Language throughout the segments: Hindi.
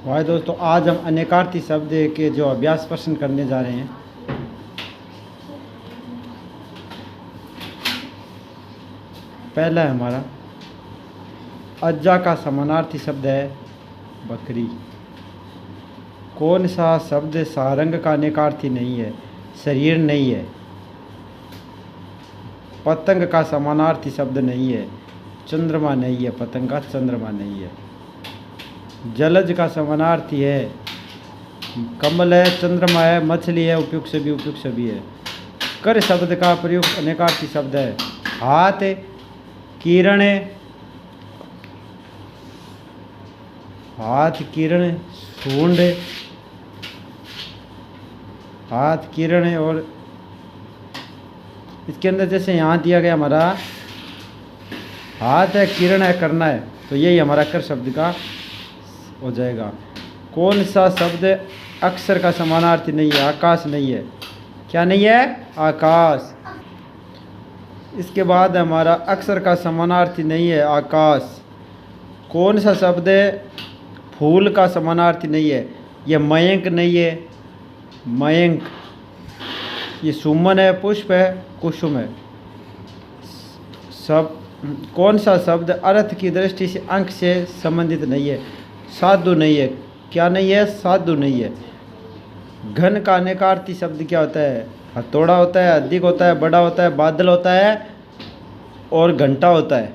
भाई दोस्तों, आज हम अनेकार्थी शब्द के जो अभ्यास प्रश्न करने जा रहे हैं। पहला है हमारा, अज्जा का समानार्थी शब्द है बकरी। कौन सा शब्द सारंग का अनेकार्थी नहीं है? शरीर नहीं है। पतंग का समानार्थी शब्द नहीं है। चंद्रमा नहीं है। पतंग का चंद्रमा नहीं है। जलज का समानार्थी है कमल है, चंद्रमा है, मछली है, उपयुक्त सभी है। कर शब्द का प्रयोग अनेकार्थी शब्द है। हाथ, किरण, हाथ किरण, सूंड, हाथ किरण। और इसके अंदर जैसे यहाँ दिया गया हमारा हाथ है, किरण है, करना है, तो यही हमारा कर शब्द का हो जाएगा। कौन सा शब्द अक्षर का समानार्थी नहीं है? आकाश नहीं है। क्या नहीं है? आकाश। इसके बाद हमारा अक्षर का समानार्थी नहीं है आकाश। कौन सा शब्द फूल का समानार्थी नहीं है? ये मयंक नहीं है। मयंक। ये सुमन है, पुष्प है, कुसुम है। सब कौन सा शब्द अर्थ की दृष्टि से अंक से संबंधित नहीं है? साधु नहीं है। क्या नहीं है? साधु नहीं है। घन का अनेकार्थी शब्द क्या होता है? हथौड़ा होता है, अधिक होता है, बड़ा होता है, बादल होता है और घंटा होता है।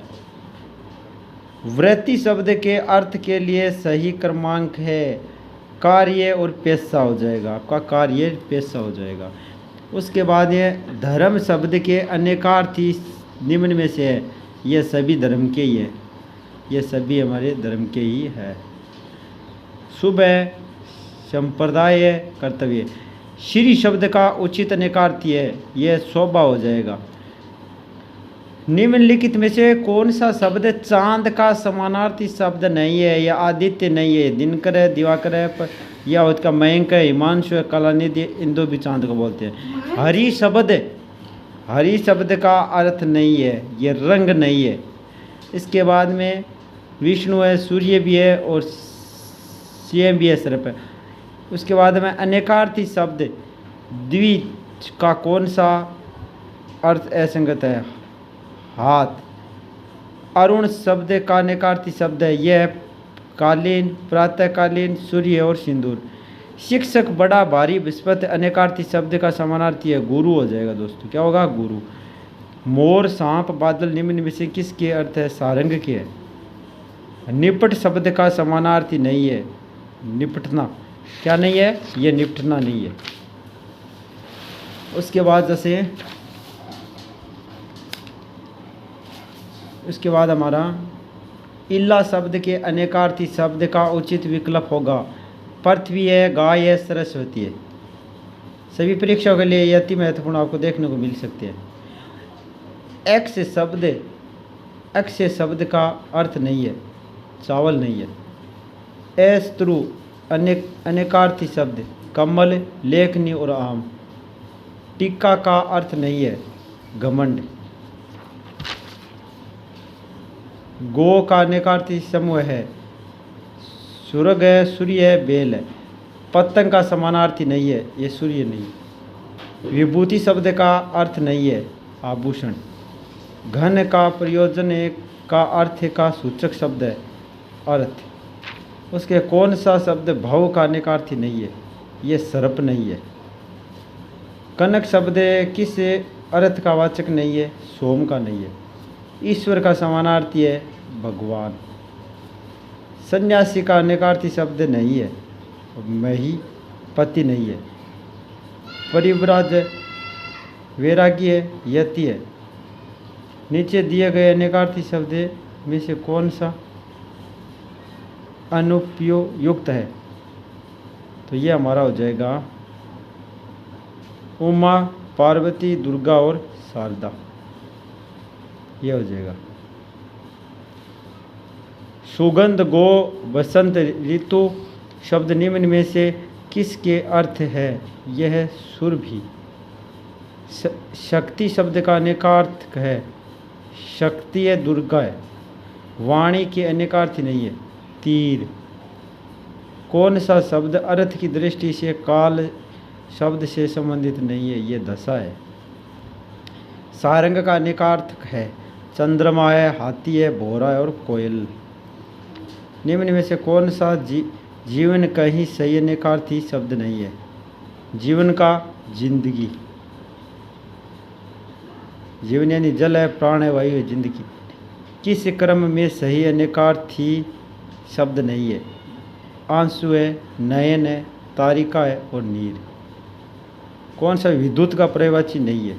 वृत्ति शब्द के अर्थ के लिए सही क्रमांक है कार्य और पेशा हो जाएगा। आपका कार्य पेशा हो जाएगा। उसके बाद ये धर्म शब्द के अनेकार्थी निम्न में से है। ये सभी धर्म के ही है। ये सभी हमारे धर्म के ही है। शुभ है, संप्रदाय है, कर्तव्य। श्री शब्द का उचित अनेकार्थी है। यह शोभा हो जाएगा। निम्नलिखित में से कौन सा शब्द चांद का समानार्थी शब्द नहीं है? या आदित्य नहीं है। दिनकर है, दिवाकर है, या उसका मयंक है, हिमांशु है, कलानिधि, इंदु भी चांद को बोलते हैं। हरि शब्द का अर्थ नहीं है। ये रंग नहीं है। इसके बाद में विष्णु है, सूर्य भी है और स्वयं भी है, सर्प है। उसके बाद में अनेकार्थी शब्द द्विज का कौन सा अर्थ असंगत है? हाथ। अरुण शब्द का अनेकार्थी शब्द है। यह कालीन, प्रातःकालीन, सूर्य और सिंदूर। शिक्षक, बड़ा, भारी, बृहस्पति अनेकार्थी शब्द का समानार्थी है। गुरु हो जाएगा दोस्तों। क्या होगा? गुरु। मोर, सांप, बादल निम्न में से किसके अर्थ है? सारंग के है। निपट शब्द का समानार्थी नहीं है। निपटना। क्या नहीं है? ये निपटना नहीं है। उसके बाद हमारा इल्ला शब्द के अनेकार्थी शब्द का उचित विकल्प होगा। पृथ्वी है, गाय है, सरस्वती है। सभी परीक्षाओं के लिए ये अति महत्वपूर्ण आपको देखने को मिल सकते हैं। एक्स शब्द का अर्थ नहीं है। चावल नहीं है। एस्त्रु अनेकार्थी शब्द कमल, लेखनी और आम। टीका का अर्थ नहीं है घमंड। गो का अनेकार्थी समूह है। सुरग है, सूर्य है, बेल है। पतंग का समानार्थी नहीं है। ये सूर्य नहीं। विभूति शब्द का अर्थ नहीं है आभूषण। घन का प्रयोजन का अर्थ का सूचक शब्द है अर्थ। उसके कौन सा शब्द भव का अनेकार्थी नहीं है? ये सर्प नहीं है। कनक शब्द किस अर्थ का वाचक नहीं है? सोम का नहीं है। ईश्वर का समानार्थी है भगवान। सन्यासी का अनेकार्थी शब्द नहीं है। मही, पति नहीं है। परिव्राज, वैरागी है, यति है। नीचे दिए गए अनेकार्थी शब्द में से कौन सा अनुपयुक्त है? तो ये हमारा हो जाएगा उमा, पार्वती, दुर्गा और शारदा। ये हो जाएगा। सुगंध, गो, बसंत ऋतु शब्द निम्न में से किसके अर्थ है? यह सुरभि। शक्ति शब्द का अनेकार्थ है। शक्ति है, दुर्गा है। वाणी के अनेकार्थी नहीं है। तीर। कौन सा शब्द अर्थ की दृष्टि से काल शब्द से संबंधित नहीं है? ये दशा है। सारंग का अनेकार्थ है, चंद्रमा है, हाथी है, भौरा है और कोयल। निम्न में से कौन सा जीवन का ही सही अनेकार्थी शब्द नहीं है? जीवन का जिंदगी, जीवन यानी जल है, प्राण है, वायु है, जिंदगी। किस क्रम में सही अनेकार्थी शब्द नहीं है? आंसू है, नयन है, तारिका है और नीर। कौन सा विद्युत का पर्यायवाची नहीं है?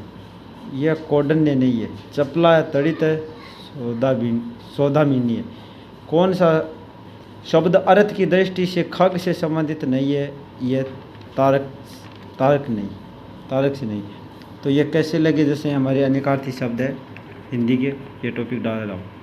यह कौंडन्य नहीं है। चपला है, तड़ित है, सौदामिनी है। कौन सा शब्द अर्थ की दृष्टि से खग से संबंधित नहीं है? यह तारक से नहीं। तो ये कैसे लगे जैसे हमारे अनेकार्थी शब्द है हिंदी के? ये टॉपिक डाल रहा हूँ।